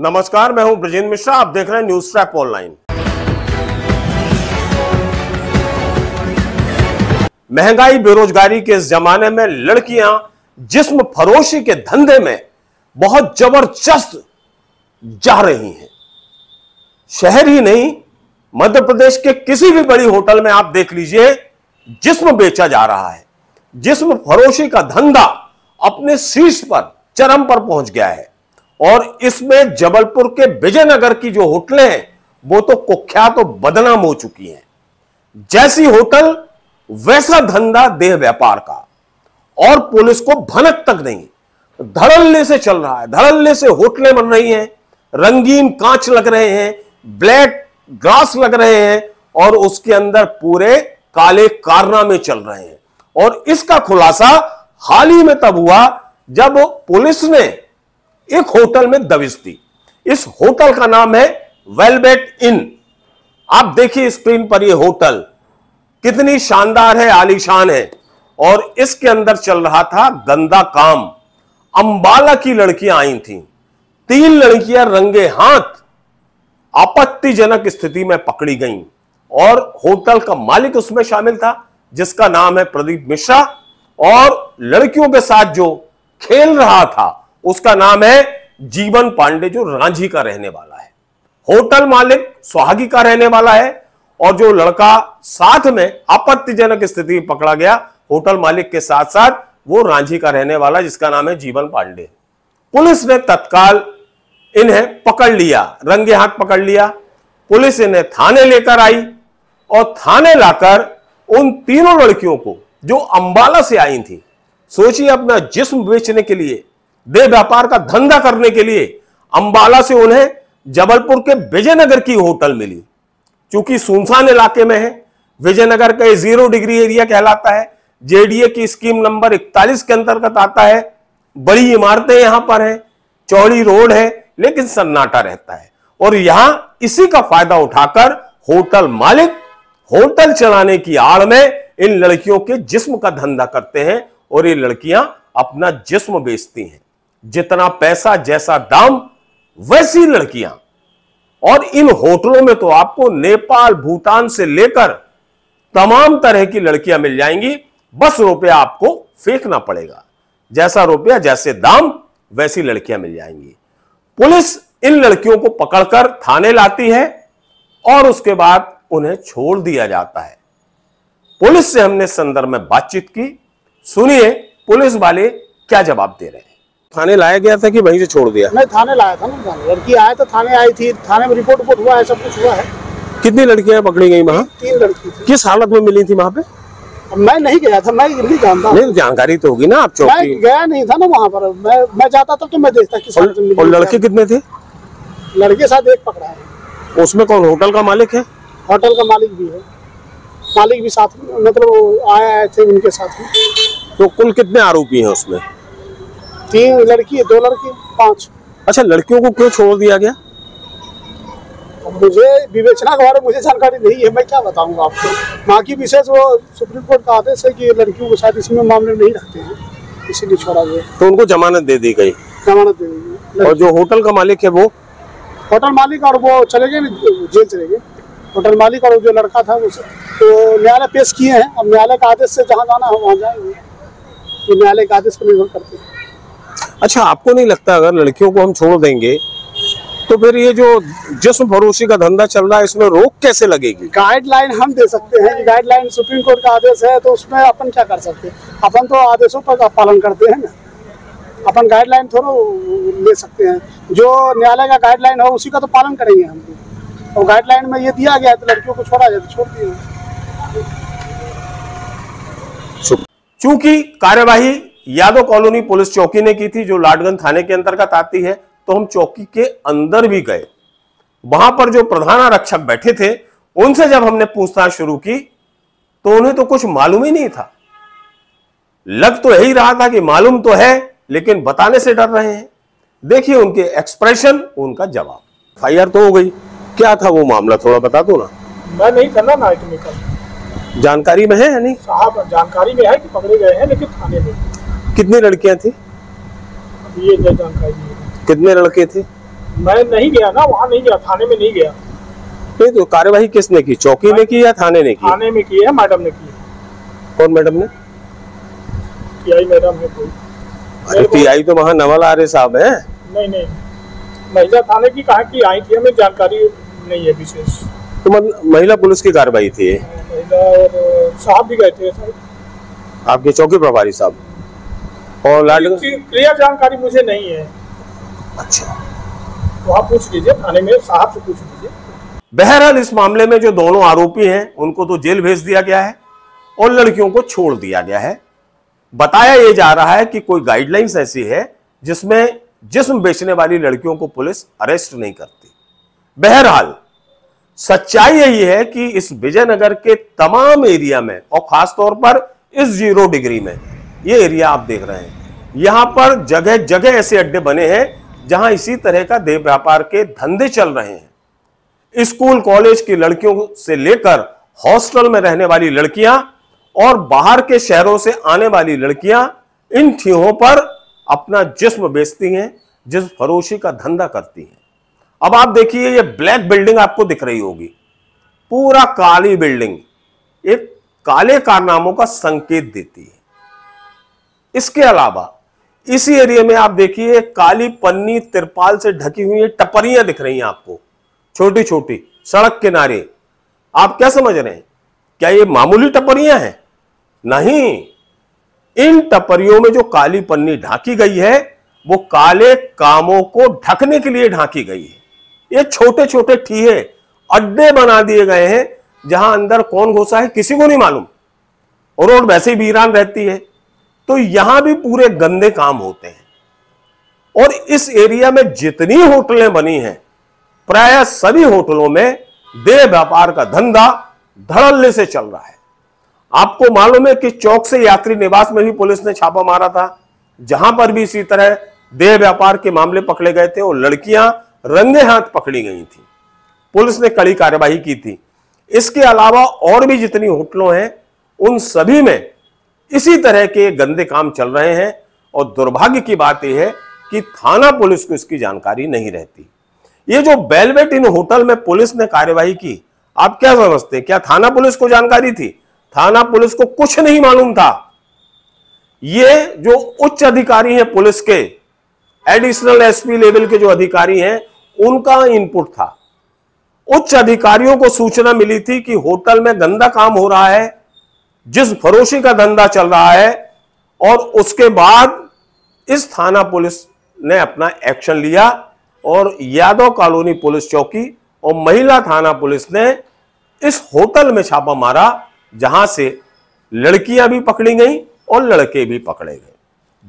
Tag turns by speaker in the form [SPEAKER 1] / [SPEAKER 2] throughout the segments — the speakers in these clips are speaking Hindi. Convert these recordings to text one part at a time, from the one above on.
[SPEAKER 1] नमस्कार, मैं हूं ब्रजेंद्र मिश्रा। आप देख रहे हैं न्यूज ट्रैप ऑनलाइन। महंगाई बेरोजगारी के इस जमाने में लड़कियां जिस्म फरोशी के धंधे में बहुत जबरदस्त जा रही हैं। शहर ही नहीं, मध्य प्रदेश के किसी भी बड़ी होटल में आप देख लीजिए, जिस्म बेचा जा रहा है। जिस्म फरोशी का धंधा अपने शीर्ष पर, चरम पर पहुंच गया है। और इसमें जबलपुर के विजयनगर की जो होटलें हैं वो तो कुख्यात और बदनाम हो चुकी हैं। जैसी होटल वैसा धंधा देह व्यापार का, और पुलिस को भनक तक नहीं। धड़ल्ले से चल रहा है, धड़ल्ले से होटलें बन रही हैं, रंगीन कांच लग रहे हैं, ब्लैक ग्लास लग रहे हैं, और उसके अंदर पूरे काले कारनामे चल रहे हैं। और इसका खुलासा हाल ही में तब हुआ जब पुलिस ने एक होटल में दबिश दी। इस होटल का नाम है वेलवेट इन। आप देखिए स्क्रीन पर ये होटल कितनी शानदार है, आलीशान है, और इसके अंदर चल रहा था गंदा काम। अंबाला की लड़कियां आई थीं, 3 लड़कियां रंगे हाथ आपत्तिजनक स्थिति में पकड़ी गईं, और होटल का मालिक उसमें शामिल था जिसका नाम है प्रदीप मिश्रा, और लड़कियों के साथ जो खेल रहा था उसका नाम है जीवन पांडे, जो रांझी का रहने वाला है। होटल मालिक सुहागी का रहने वाला है, और जो लड़का साथ में आपत्तिजनक स्थिति में पकड़ा गया होटल मालिक के साथ साथ, वो रांझी का रहने वाला जिसका नाम है जीवन पांडे। पुलिस ने तत्काल इन्हें पकड़ लिया, रंगे हाथ पकड़ लिया। पुलिस इन्हें थाने लेकर आई, और थाने लाकर उन तीनों लड़कियों को जो अंबाला से आई थी, सोचिए अपना जिस्म बेचने के लिए, देह व्यापार का धंधा करने के लिए, अंबाला से उन्हें जबलपुर के विजयनगर की होटल मिली। चूंकि सुनसान इलाके में है, विजयनगर का 0 डिग्री एरिया कहलाता है, जेडीए की स्कीम नंबर 41 के अंतर्गत आता है। बड़ी इमारतें यहां पर हैं, चौड़ी रोड है, लेकिन सन्नाटा रहता है। और यहां इसी का फायदा उठाकर होटल मालिक होटल चलाने की आड़ में इन लड़कियों के जिस्म का धंधा करते हैं, और ये लड़कियां अपना जिस्म बेचती हैं। जितना पैसा जैसा दाम वैसी लड़कियां। और इन होटलों में तो आपको नेपाल, भूटान से लेकर तमाम तरह की लड़कियां मिल जाएंगी। बस रुपया आपको फेंकना पड़ेगा, जैसा रुपया जैसे दाम वैसी लड़कियां मिल जाएंगी। पुलिस इन लड़कियों को पकड़कर थाने लाती है, और उसके बाद उन्हें छोड़ दिया जाता है। पुलिस से हमने इस संदर्भ में बातचीत की, सुनिए पुलिस वाले क्या जवाब दे रहे हैं। थाने लाया गया था कि वहीं से छोड़ दिया?
[SPEAKER 2] नहीं, थाने लाया था ना। लड़की आया तो थाने आई थी, थाने में रिपोर्ट हुआ है, सब कुछ हुआ है।
[SPEAKER 1] कितनी लड़कियां पकड़ी गई वहाँ?
[SPEAKER 2] 3 लड़की थी।
[SPEAKER 1] किस हालत में मिली थी वहाँ पे?
[SPEAKER 2] मैं नहीं गया था, मैं नहीं जानता।
[SPEAKER 1] नहीं, जानकारी तो होगी ना, आप चौकी?
[SPEAKER 2] मैं गया नहीं था ना वहाँ पर। मैं जाता तब तो मैं देखता किस हालत में मिली।
[SPEAKER 1] और लड़के कितने थे?
[SPEAKER 2] लड़के साथ एक पकड़ा है।
[SPEAKER 1] उसमें कौन? होटल का मालिक है?
[SPEAKER 2] होटल का मालिक भी है, मालिक भी साथ में, मतलब आए थे उनके साथ में।
[SPEAKER 1] तो कुल कितने आरोपी हैं उसमें?
[SPEAKER 2] 3 लड़की, 2 लड़के, 5।
[SPEAKER 1] अच्छा, लड़कियों को क्यों छोड़ दिया गया?
[SPEAKER 2] मुझे विवेचना के बारे में मुझे जानकारी नहीं है, मैं क्या बताऊंगा आपको। वहाँ की विशेष वो सुप्रीम कोर्ट का आदेश है कि लड़कियों को शायद इसमें मामले नहीं रखते हैं, इसीलिए छोड़ा गया।
[SPEAKER 1] तो उनको जमानत दे दी गई?
[SPEAKER 2] जमानत दे दी।
[SPEAKER 1] और जो होटल का मालिक है वो?
[SPEAKER 2] होटल मालिक और वो चले गए, जेल चले गए। होटल मालिक और जो लड़का था उसे तो न्यायालय पेश किए हैं। अब न्यायालय का आदेश से जहाँ जाना है वहाँ जाएंगे, तो न्यायालय के आदेश पर निर्भर करते हैं।
[SPEAKER 1] अच्छा, आपको नहीं लगता अगर लड़कियों को हम छोड़ देंगे तो फिर ये जो जिस्म फरोशी का धंधा चल रहा है इसमें रोक कैसे लगेगी?
[SPEAKER 2] गाइडलाइन हम दे सकते हैं, गाइडलाइन सुप्रीम कोर्ट का आदेश है, तो उसमें अपन क्या कर सकते हैं? अपन तो आदेशों पर पालन करते हैं ना, अपन गाइडलाइन थोड़ा ले सकते हैं। जो न्यायालय का गाइडलाइन हो उसी का तो पालन करेंगे हम। और गाइडलाइन में ये दिया गया है तो लड़कियों को छोड़ा जाए तो छोड़ दिए।
[SPEAKER 1] चूंकि कार्यवाही यादव कॉलोनी पुलिस चौकी ने की थी, जो लाडगंज थाने के अंतर्गत आती है, तो हम चौकी के अंदर भी गए। वहां पर जो प्रधान आरक्षक बैठे थे उनसे जब हमने पूछताछ शुरू की तो उन्हें तो कुछ मालूम ही नहीं था। लग तो यही रहा था कि मालूम तो है, लेकिन बताने से डर रहे हैं। देखिए उनके एक्सप्रेशन, उनका जवाब। FIR तो हो गई, क्या था वो मामला थोड़ा बता दो ना।
[SPEAKER 2] मैं नहीं करना ना टेक्निकल।
[SPEAKER 1] जानकारी में है या नहीं?
[SPEAKER 2] साहब जानकारी में है कि पकड़े गए हैं, लेकिन थाने में।
[SPEAKER 1] कितनी लड़कियां थी?
[SPEAKER 2] ये जानकारी नहीं है।
[SPEAKER 1] कितने लड़के थे?
[SPEAKER 3] मैं नहीं गया ना, वहाँ नहीं गया, थाने में नहीं गया।
[SPEAKER 1] नहीं तो कार्यवाही किसने की, चौकी ने की या थाने ने की?
[SPEAKER 3] थाने में की है, मैडम ने की है।
[SPEAKER 1] कौन मैडम ने?
[SPEAKER 3] टीआई मैडम है कोई।
[SPEAKER 1] अरे टीआई तो वहाँ नवल आर्य साहब है।
[SPEAKER 3] नहीं, महिला थाने की कहा कि आई थी, हमें जानकारी नहीं है विशेष।
[SPEAKER 1] तो महिला पुलिस की कार्रवाई थी?
[SPEAKER 3] महिला और साहब भी गए थे सर,
[SPEAKER 1] आपके चौकी प्रभारी साहब। और
[SPEAKER 3] क्लियर जानकारी मुझे नहीं है।
[SPEAKER 1] अच्छा,
[SPEAKER 3] वहाँ पूछ लीजिए, थाने में साहब से पूछ लीजिए।
[SPEAKER 1] बहरहाल इस मामले में जो दोनों आरोपी हैं उनको तो जेल भेज दिया गया है और लड़कियों को छोड़ दिया गया है। बताया यह जा रहा है कि कोई गाइडलाइंस ऐसी है जिसमें जिस्म बेचने वाली लड़कियों को पुलिस अरेस्ट नहीं करती। बहरहाल सच्चाई यही है कि इस विजयनगर के तमाम एरिया में और खासतौर पर इस 0 डिग्री में, ये एरिया आप देख रहे हैं, यहां पर जगह जगह ऐसे अड्डे बने हैं जहां इसी तरह का देह व्यापार के धंधे चल रहे हैं। स्कूल कॉलेज की लड़कियों से लेकर हॉस्टल में रहने वाली लड़कियां और बाहर के शहरों से आने वाली लड़कियां इन ठियों पर अपना जिस्म बेचती हैं, जिस्म फरोशी का धंधा करती हैं। अब आप देखिए, ये ब्लैक बिल्डिंग आपको दिख रही होगी, पूरा काली बिल्डिंग एक काले कारनामों का संकेत देती है। इसके अलावा इसी एरिया में आप देखिए काली पन्नी तिरपाल से ढकी हुई टपरियां दिख रही हैं आपको, छोटी छोटी सड़क किनारे। आप क्या समझ रहे हैं, क्या ये मामूली टपरियां हैं? नहीं, इन टपरियों में जो काली पन्नी ढाकी गई है वो काले कामों को ढकने के लिए ढाकी गई है। ये छोटे छोटे ठीहे अड्डे बना दिए गए हैं जहां अंदर कौन घुसा है किसी को नहीं मालूम, और रोड वैसे ही वीरान रहती है। तो यहां भी पूरे गंदे काम होते हैं। और इस एरिया में जितनी होटलें बनी हैं, प्राय सभी होटलों में देह व्यापार का धंधा धड़ल्ले से चल रहा है। आपको मालूम है कि चौक से यात्री निवास में भी पुलिस ने छापा मारा था, जहां पर भी इसी तरह देह व्यापार के मामले पकड़े गए थे और लड़कियां रंगे हाथ पकड़ी गई थी। पुलिस ने कड़ी कार्रवाई की थी। इसके अलावा और भी जितनी होटलों हैं उन सभी में इसी तरह के गंदे काम चल रहे हैं। और दुर्भाग्य की बात यह है कि थाना पुलिस को इसकी जानकारी नहीं रहती। ये जो वेलवेट इन होटल में पुलिस ने कार्रवाई की, आप क्या समझते हैं, क्या थाना पुलिस को जानकारी थी? थाना पुलिस को कुछ नहीं मालूम था। ये जो उच्च अधिकारी हैं पुलिस के, एडिशनल एसपी लेवल के जो अधिकारी हैं, उनका इनपुट था। उच्च अधिकारियों को सूचना मिली थी कि होटल में गंदा काम हो रहा है, जिस फरोशी का धंधा चल रहा है, और उसके बाद इस थाना पुलिस ने अपना एक्शन लिया और यादव कॉलोनी पुलिस चौकी और महिला थाना पुलिस ने इस होटल में छापा मारा, जहां से लड़कियां भी पकड़ी गई और लड़के भी पकड़े गए।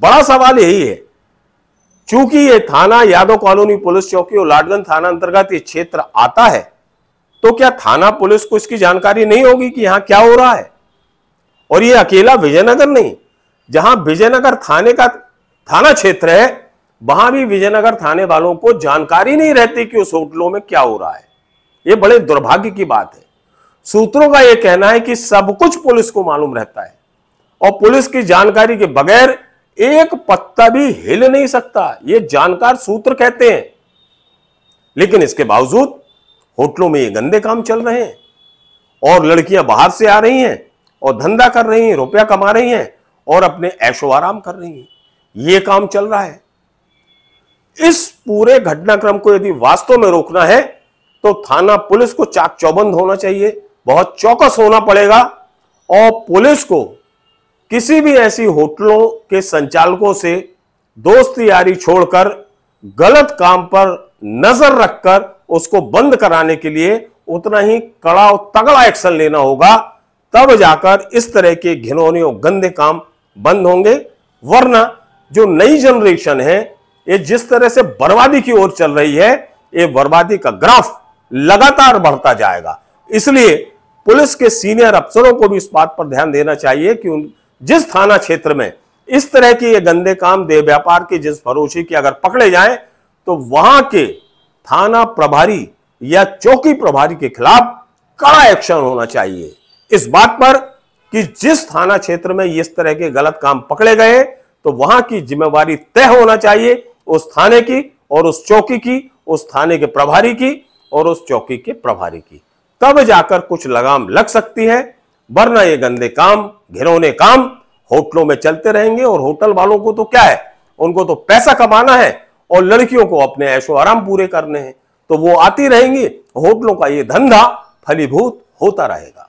[SPEAKER 1] बड़ा सवाल यही है, चूंकि ये थाना यादव कॉलोनी पुलिस चौकी और लाडगंज थाना अंतर्गत ये क्षेत्र आता है, तो क्या थाना पुलिस को इसकी जानकारी नहीं होगी कि यहां क्या हो रहा है? और ये अकेला विजयनगर नहीं, जहां विजयनगर थाने का थाना क्षेत्र है, वहां भी विजयनगर थाने वालों को जानकारी नहीं रहती कि उस होटलों में क्या हो रहा है। यह बड़े दुर्भाग्य की बात है। सूत्रों का यह कहना है कि सब कुछ पुलिस को मालूम रहता है और पुलिस की जानकारी के बगैर एक पत्ता भी हिल नहीं सकता, ये जानकार सूत्र कहते हैं। लेकिन इसके बावजूद होटलों में ये गंदे काम चल रहे हैं और लड़कियां बाहर से आ रही हैं और धंधा कर रही हैं, रुपया कमा रही हैं और अपने ऐशो आराम कर रही हैं। ये काम चल रहा है। इस पूरे घटनाक्रम को यदि वास्तव में रोकना है तो थाना पुलिस को चाक चौबंद होना चाहिए, बहुत चौकस होना पड़ेगा और पुलिस को किसी भी ऐसी होटलों के संचालकों से दोस्ती यारी छोड़कर गलत काम पर नजर रखकर उसको बंद कराने के लिए उतना ही कड़ा और तगड़ा एक्शन लेना होगा, तब जाकर इस तरह के घिनौने और गंदे काम बंद होंगे। वरना जो नई जनरेशन है, ये जिस तरह से बर्बादी की ओर चल रही है, ये बर्बादी का ग्राफ लगातार बढ़ता जाएगा। इसलिए पुलिस के सीनियर अफसरों को भी इस बात पर ध्यान देना चाहिए कि जिस थाना क्षेत्र में इस तरह के ये गंदे काम देह व्यापार की जिस फरोशी की अगर पकड़े जाएं, तो वहां के थाना प्रभारी या चौकी प्रभारी के खिलाफ कड़ा एक्शन होना चाहिए। इस बात पर कि जिस थाना क्षेत्र में इस तरह के गलत काम पकड़े गए तो वहां की जिम्मेवारी तय होना चाहिए उस थाने की और उस चौकी की, उस थाने के प्रभारी की और उस चौकी के प्रभारी की, तब जाकर कुछ लगाम लग सकती है। वरना ये गंदे काम, घिनौने काम होटलों में चलते रहेंगे। और होटल वालों को तो क्या है, उनको तो पैसा कमाना है और लड़कियों को अपने ऐशो आराम पूरे करने हैं, तो वो आती रहेंगी। होटलों का ये धंधा फलीभूत होता रहेगा।